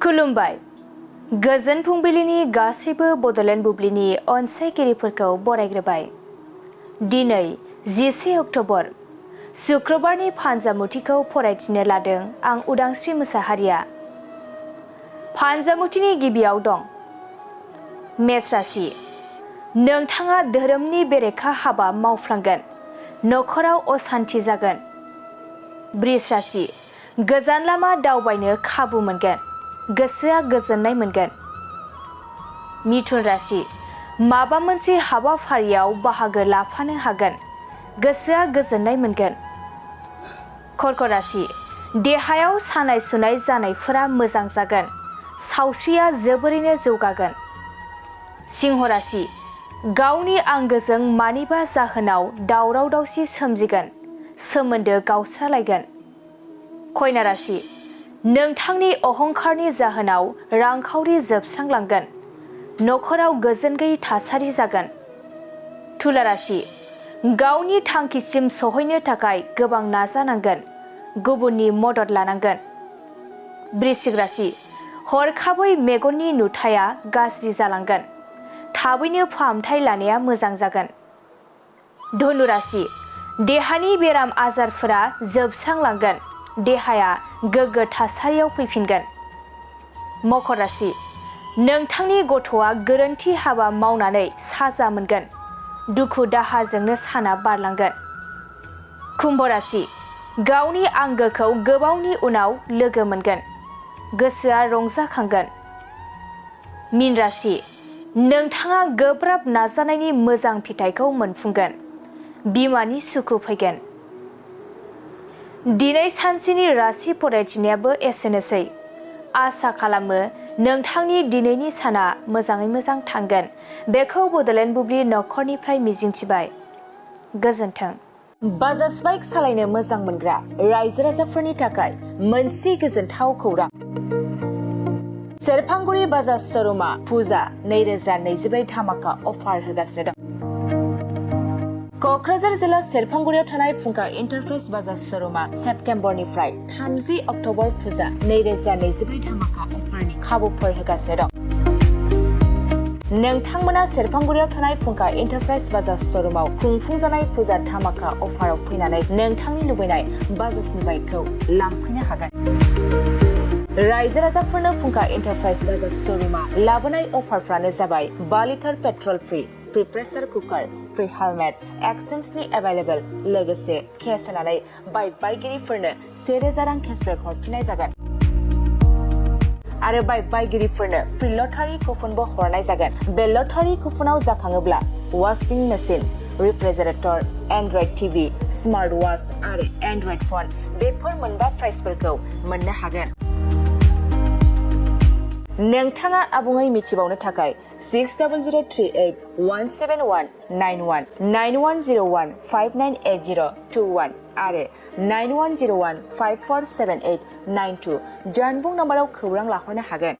खुलुमबाय। गोजोन फुंबिलिनि गासैबो बड'लेण्ड बुब्लिनि अनसायगिरिफोरखौ बरायग्रोबाय। दिनै 10 अक्ट'बर शुक्रबारनि फानजामुथिखौ फरायथिनो लादों आं उदांस्रि मोसाहारिया। फानजामुथिनि गिबियाव दं मेष राशि। नोंथाङा धोरोमनि बेरेखा हाबा मावफ्लांगोन, नखराव असान्थि जागोन। बृष राशि। गोजान लामा दावबायनो खाबु मोनगोन, गोसोआ गोजोननाय मोनगोन। मिथुन राशि। माबा मोनसे हाबाफारियाव बाहागो लाफानो हागोन, गोसोआ गोजोननाय मोनगोन। कर्क राशि। देहायाव सानाय सुनाय जानायफोरा मोजां जागोन, सावस्रिया जोबोरैनो जौगागोन। सिंह राशि। गावनि आंगोजों मानिबा जाहोनाव दावराव दावसि सोमजिगोन, सोमोन्दो गावस्रालायगोन। कन्या राशि। नोंथांनि अहंकारनि जाहोनाव रांखावरि जोबस्रांलांगोन, नखराव गोजोन गैयै थासारि जागोन। तुला राशि। गावनि थांखिसिम सहैनो थाखाय गोबां नाजानांगोन, गुबुननि मदद लानांगोन। वृश्चिक राशि। हरखाबै मेगननि नुथाया गाज्रि जालांगोन, थाबैनो फाहामथाय लानाया मोजां जागोन। धनु राशि। देहानि बेराम आजारफोरा जोबस्रांलांगोन, देहाया गोग्गो थासारियाव फैफिनगोन। मकर राशि। नोंथांनि गथ'आ गोरोन्थि हाबा मावनानै साजा मोनगोन, दुखु दाहाजोंनो साना बारलांगोन। कुम्भ राशि। गावनि आंगोखौ गोबावनि उनाव लोगो मोनगोन, गोसोआ रंजाखांगोन। मीन राशि। नोंथाङा गोब्राब नाजानायनि मोजां फिथाइखौ मोनफुंगोन, बिमानि सुखु फैगोन। दिनै सानसेनि राशि फरायथिनायाबो एसेनोसै। आसा खालामो नोंथांनि दिनैनि साना मोजाङै मोजां थांगोन, बेखौ बड'लेण्ड बुब्लि नखरनिफ्राय मिजिंथिबाय। गोजोन्थों। बाजाज बाइक सालायनो मोजां मोनग्रा रायजो राजाफोरनि थाखाय मोनसे गोजोनथाव खौरां। सेरफांगुरि बाजाज श'रुमा फुजा 2024 धामाका अफार होगासिनो दं। क'क्राझार जिल्ला सेरफांगुरियाव थानाय फुंखा इन्टारप्राइज बाजाज श'रुमा सेप्तेम्बरनिफ्राय 30 अक्ट'बर फुजा 2024 धामाका अफारनि खाबुफोर होगासिनो दं। नोंथांमोना सेरफांगुरियाव थानाय फुंखा इन्टारप्राइज बाजाज श'रुमाव खुंफुंजानाय फुजा धामाका अफाराव फैनानै नोंथांनि लुबैनाय बाजाजनि बाइकखौ लांफैनो हागोन। रायजो राजाफोरनो फुंखा इन्टारप्राइज बाजाज श'रुमा लाबोनाय अफारफ्रानो जाबाय 5 litre petrol free pressure cooker, free helmet, एक्सचेन्जनि एभेलेबल, लोगोसे केस होनानै बाइक बायगिरिफोरनो 1000 रां केसबेक हरफिननाय जागोन। आरो बाइक बायगिरिफोरनो फ्रि लटारि कुपनबो हरनाय जागोन। बे लटारि कुपनाव जाखाङोब्ला washing machine, refrigerator, android TV, smart watch आरो एन्ड्रइड फन बेफोर मोनबा प्राइजफोरखौ मोननो हागोन। नोंथाङा आबुङै मिथिबावनो थाखाय 6038 171 91 9101 5980 21 आरो 9101 5478 92 जानबुं नाम्बाराव खौरां लाहरनो हागोन।